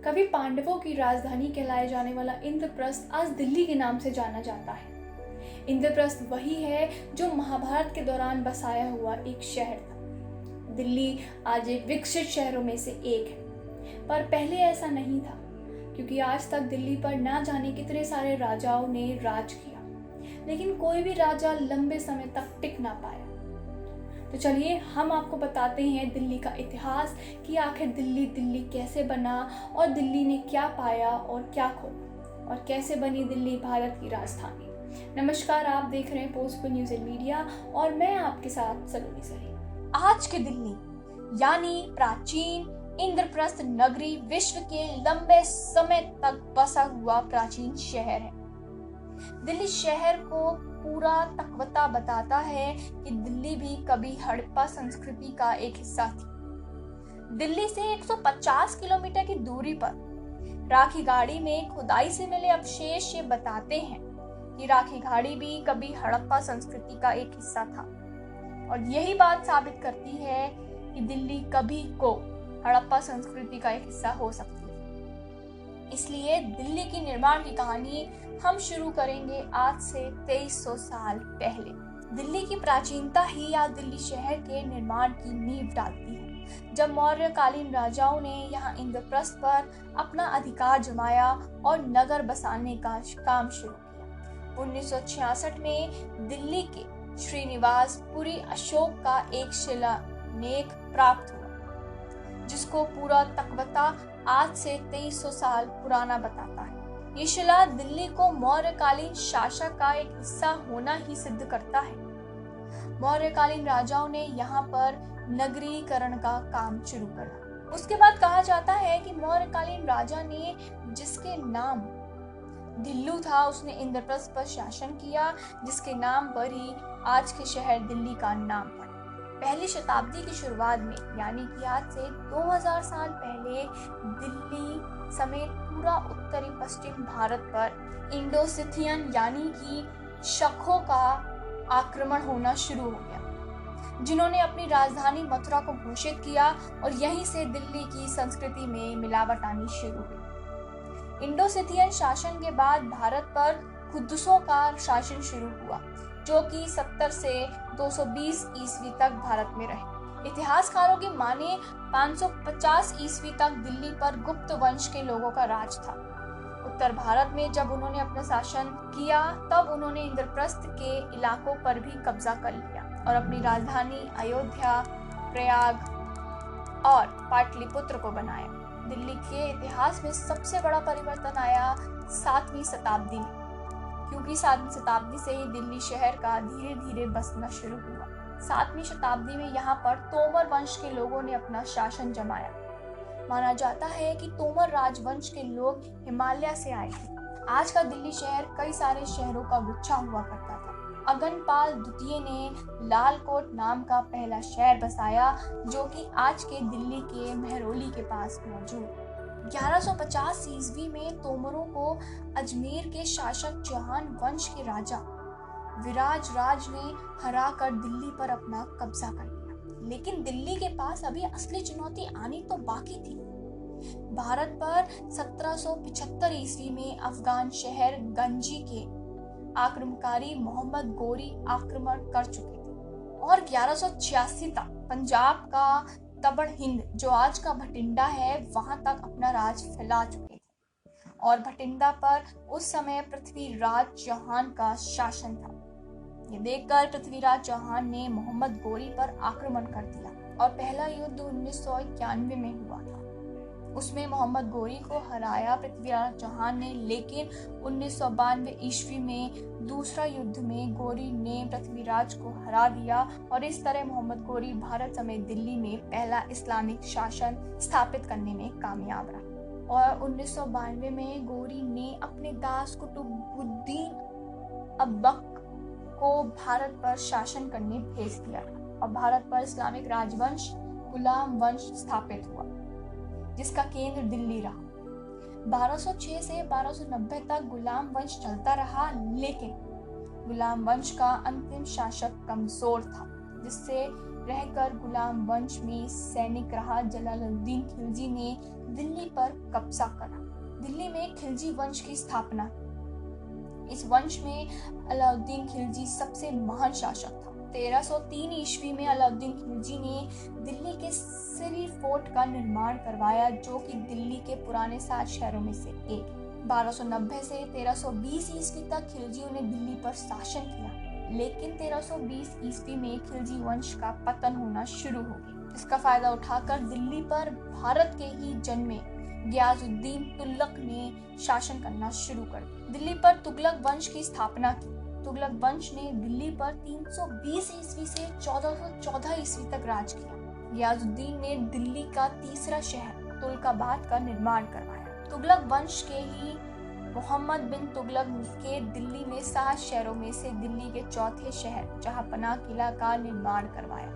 कभी पांडवों की राजधानी कहलाए जाने वाला इंद्रप्रस्थ आज दिल्ली के नाम से जाना जाता है। इंद्रप्रस्थ वही है जो महाभारत के दौरान बसाया हुआ एक शहर था। दिल्ली आज एक विकसित शहरों में से एक है, पर पहले ऐसा नहीं था, क्योंकि आज तक दिल्ली पर ना जाने कितने सारे राजाओं ने राज किया, लेकिन कोई भी राजा लंबे समय तक टिक ना पाया। तो चलिए हम आपको बताते हैं दिल्ली का इतिहास कि आखिर दिल्ली कैसे बना और दिल्ली ने क्या पाया और क्या खोया और कैसे बनी दिल्ली भारत की राजधानी। नमस्कार, आप देख रहे हैं पोस्टफुल न्यूज़ एंड मीडिया और मैं आपके साथ सलोनी सरी। आज की दिल्ली यानी प्राचीन इंद्रप्रस्थ नगरी विश्व के लंबे समय तक बसा हुआ प्राचीन शहर है। दिल्ली शहर को पूरा तकवता बताता है कि दिल्ली भी कभी हड़प्पा संस्कृति का एक हिस्सा थी। दिल्ली से 150 किलोमीटर की दूरी पर राखी घाटी में खुदाई से मिले अवशेष ये बताते हैं कि राखी घाटी भी कभी हड़प्पा संस्कृति का एक हिस्सा था, और यही बात साबित करती है कि दिल्ली कभी को हड़प्पा संस्कृति का एक हिस्सा हो सकती है। इसलिए दिल्ली की निर्माण की कहानी हम शुरू करेंगे आज से 2300 साल पहले। दिल्ली की प्राचीनता ही आज दिल्ली शहर के निर्माण की नींव डालती है। जब मौर्यकालीन राजाओं ने यहाँ इंद्रप्रस्थ पर अपना अधिकार जमाया और नगर बसाने का काम शुरू किया। 1966 में दिल्ली के श्रीनिवासपुरी अशोक का एक शिलालेख प्राप्त हुआ, जिसको पूरा तकवता आज से 2300 साल पुराना बताता है। ये शिला दिल्ली को मौर्यकालीन शासक का एक हिस्सा होना ही सिद्ध करता है। मौर्यकालीन राजाओं ने यहाँ पर नगरीकरण का काम शुरू करा। उसके बाद कहा जाता है कि मौर्यकालीन राजा ने, जिसके नाम ढिल्लू था, उसने इंद्रप्रस्थ पर शासन किया, जिसके नाम पर ही आज के शहर दिल्ली का नाम पड़ा। पहली शताब्दी की शुरुआत में यानी कि आज से 2000 साल पहले दिल्ली समेत पूरा उत्तरी पश्चिम भारत पर इंडो-सिथियन यानी कि शकों का आक्रमण होना शुरू हो गया, जिन्होंने अपनी राजधानी मथुरा को घोषित किया और यहीं से दिल्ली की संस्कृति में मिलावट आनी शुरू हुई। इंडो-सिथियन शासन के बाद भारत पर खुद्दुसों का शासन शुरू हुआ, जो कि 70 से 220 ईस्वी तक भारत में रहे। इतिहासकारों की माने 550 ईस्वी तक दिल्ली पर गुप्त वंश के लोगों का राज था। उत्तर भारत में जब उन्होंने अपना शासन किया, तब उन्होंने इंद्रप्रस्थ के इलाकों पर भी कब्जा कर लिया और अपनी राजधानी अयोध्या, प्रयाग और पाटलिपुत्र को बनाया। दिल्ली के इतिहास में सबसे बड़ा परिवर्तन आया 7वीं शताब्दी में, क्योंकि 7वीं शताब्दी से ही दिल्ली शहर का धीरे धीरे बसना शुरू हुआ। 7वीं शताब्दी में यहाँ पर तोमर वंश के लोगों ने अपना शासन जमाया। माना जाता है कि तोमर राजवंश के लोग हिमालय से आए थे। आज का दिल्ली शहर कई सारे शहरों का गुच्छा हुआ करता था। अगनपाल द्वितीय ने लालकोट नाम का पहला शहर बसाया, जो कि आज के दिल्ली के महरौली के पास मौजूद। 1150 ईस्वी में तोमरों को अजमेर के शासक चौहान वंश के राजा विराज राज ने हराकर दिल्ली पर अपना कब्जा कर लिया। लेकिन दिल्ली के पास अभी असली चुनौती आनी तो बाकी थी। भारत पर 1775 ईस्वी में अफगान शहर गंजी के आक्रमणकारी मोहम्मद गोरी आक्रमण कर चुके थे और 1186 तक पंजाब का तबड़ हिंद, जो आज का भटिंडा है, वहां तक अपना राज फैला चुके थे और भटिंडा पर उस समय पृथ्वीराज चौहान का शासन था। ये देखकर पृथ्वीराज चौहान ने मोहम्मद गोरी पर आक्रमण कर दिया और पहला युद्ध 1991 में हुआ था। उसमें मोहम्मद गोरी को हराया पृथ्वीराज चौहान ने, लेकिन 1992 ईस्वी में दूसरा युद्ध में गोरी ने पृथ्वीराज को हरा दिया और इस तरह मोहम्मद गोरी भारत समेत दिल्ली में पहला इस्लामिक शासन स्थापित करने में कामयाब रहा। और 1992 में गोरी ने अपने दास कुतुबुद्दीन अब्बक को भारत पर शासन करने भेज दिया और भारत पर इस्लामिक राजवंश गुलाम वंश स्थापित हुआ, जिसका केंद्र दिल्ली रहा। 1206 से 1290 तक गुलाम वंश चलता रहा, लेकिन गुलाम वंश का अंतिम शासक कमजोर था, जिससे रहकर गुलाम वंश में सैनिक रहा जलालुद्दीन खिलजी ने दिल्ली पर कब्जा करा। दिल्ली में खिलजी वंश की स्थापना। इस वंश में अलाउद्दीन खिलजी सबसे महान शासक था। 1303 ईस्वी में अलाउद्दीन खिलजी ने दिल्ली के सिरी फोर्ट का निर्माण करवाया, जो कि दिल्ली के पुराने 7 शहरों में से एक है। 1290 से 1320 ईस्वी तक खिलजियों ने दिल्ली पर शासन किया, लेकिन 1320 ईस्वी में खिलजी वंश का पतन होना शुरू हो गया। इसका फायदा उठाकर दिल्ली पर भारत के ही जन्मे गियासुद्दीन तुगलक ने शासन करना शुरू कर दिया। दिल्ली पर तुगलक वंश की स्थापना की। तुगलक वंश ने दिल्ली पर 320 ईस्वी से 1414 ईस्वी तक राज किया। गियासुद्दीन ने दिल्ली का तीसरा शहर तुगलकाबाद का निर्माण करवाया। तुगलक वंश के ही मोहम्मद बिन तुगलक के दिल्ली में 7 शहरों में से दिल्ली के चौथे शहर जहांपनाह किला का निर्माण करवाया।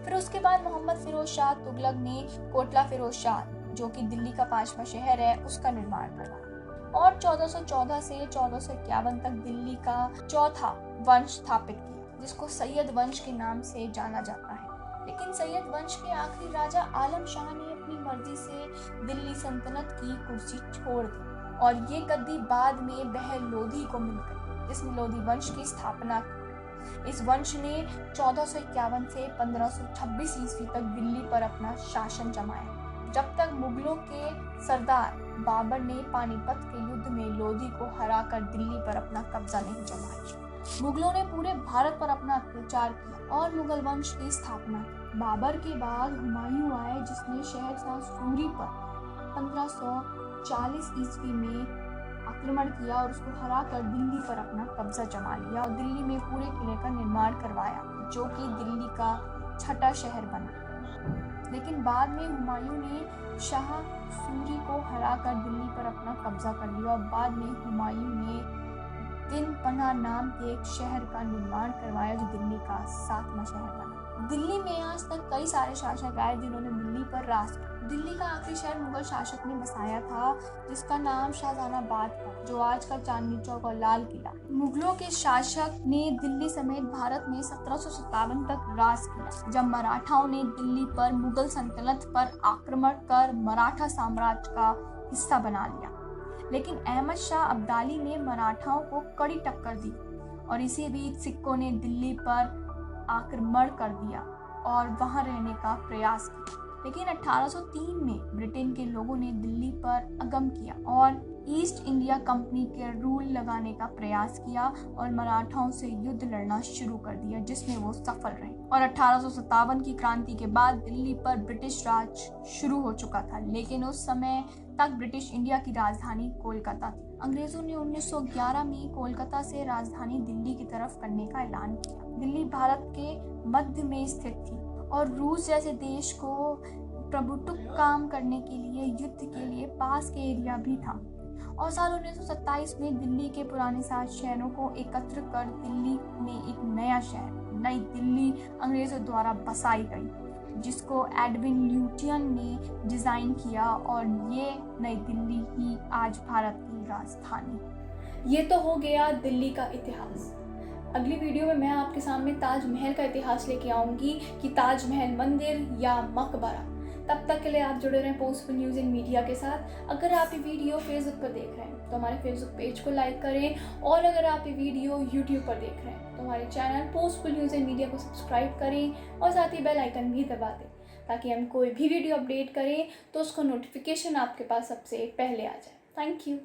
फिर उसके बाद मोहम्मद फिरोज शाह तुगलक ने कोटला फिरोज शाह, जो कि दिल्ली का 5वां शहर है, उसका निर्माण करवाया और 1414 से 1451 तक दिल्ली का चौथा वंश स्थापित किया, जिसको सैयद वंश के नाम से जाना जाता है। लेकिन सैयद वंश के आखिरी राजा आलम शाह ने अपनी मर्जी से दिल्ली सल्तनत की कुर्सी छोड़ दी और ये गद्दी बाद में बहर लोधी को मिल गई, जिसने लोधी वंश की स्थापना की। इस वंश ने 1451 से 1526 ईस्वी तक दिल्ली पर अपना शासन जमाया, जब तक मुगलों के सरदार बाबर ने पानीपत के युद्ध में लोधी को हराकर दिल्ली पर अपना कब्जा नहीं जमाया। मुगलों ने पूरे भारत पर अपना अत्याचार किया और मुगल वंश की स्थापना की। बाबर के बाद हुमायूं आए, जिसने शहरशाह सूरी पर 1540 ईस्वी में आक्रमण किया और उसको हराकर दिल्ली पर अपना कब्जा जमा लिया और दिल्ली में पूरे किले का निर्माण करवाया, जो कि दिल्ली का 6ठा शहर बना। लेकिन बाद में हुमायूं ने शाह सूरी को हराकर दिल्ली पर अपना कब्जा कर लिया और बाद में हुमायूं ने दिनपना नाम के एक शहर का निर्माण करवाया, जो दिल्ली का 7वां शहर बना। दिल्ली में आज तक कई सारे शासक आए जिन्होंने दिल्ली पर राज किया। दिल्ली का आखिरी शहर मुगल शासक ने बसाया था, जिसका नाम शाहजहानाबाद था, जो आज का चांदनी चौक और लाल किला। मुगलों के शासक ने दिल्ली समेत भारत में 1757 तक राज किया, जब मराठाओं ने दिल्ली पर मुगल सल्तनत पर आक्रमण कर मराठा साम्राज्य का हिस्सा बना लिया। लेकिन अहमद शाह अब्दाली ने मराठाओं को कड़ी टक्कर दी और इसी बीच सिखों ने दिल्ली पर आक्रमण कर दिया और वहां रहने का प्रयास किया। लेकिन 1803 में ब्रिटेन के लोगों ने दिल्ली पर अगम किया और ईस्ट इंडिया कंपनी के रूल लगाने का प्रयास किया और मराठाओं से युद्ध लड़ना शुरू कर दिया, जिसमें वो सफल रहे। और 1857 की क्रांति के बाद दिल्ली पर ब्रिटिश राज शुरू हो चुका था, लेकिन उस समय तक ब्रिटिश इंडिया की राजधानी कोलकाता थी। अंग्रेजों ने 1911 में कोलकाता से राजधानी दिल्ली की तरफ करने का ऐलान किया। दिल्ली भारत के मध्य में स्थित थी और रूस जैसे देश को प्रभुत्व काम करने के लिए युद्ध के लिए पास के एरिया भी था। और साल 1927 में दिल्ली के पुराने 7 शहरों को एकत्र कर दिल्ली में एक नया शहर नई दिल्ली अंग्रेजों द्वारा बसाई गई, जिसको एडविन ल्यूटियन ने डिजाइन किया और ये नई दिल्ली ही आज भारत की राजधानी। ये तो हो गया दिल्ली का इतिहास। अगली वीडियो में मैं आपके सामने ताजमहल का इतिहास लेके आऊंगी कि ताजमहल मंदिर या मकबरा। तब तक के लिए आप जुड़े रहें पोस्टफुल न्यूज़ इन मीडिया के साथ। अगर आप ये वीडियो फेसबुक पर देख रहे हैं तो हमारे फेसबुक पेज को लाइक करें और अगर आप ये वीडियो यूट्यूब पर देख रहे हैं तो हमारे चैनल पोस्टफुल न्यूज़ इन मीडिया को सब्सक्राइब करें और साथ ही बेल आइकन भी दबा दें, ताकि हम कोई भी वीडियो अपडेट करें तो उसका नोटिफिकेशन आपके पास सबसे पहले आ जाए। Thank you.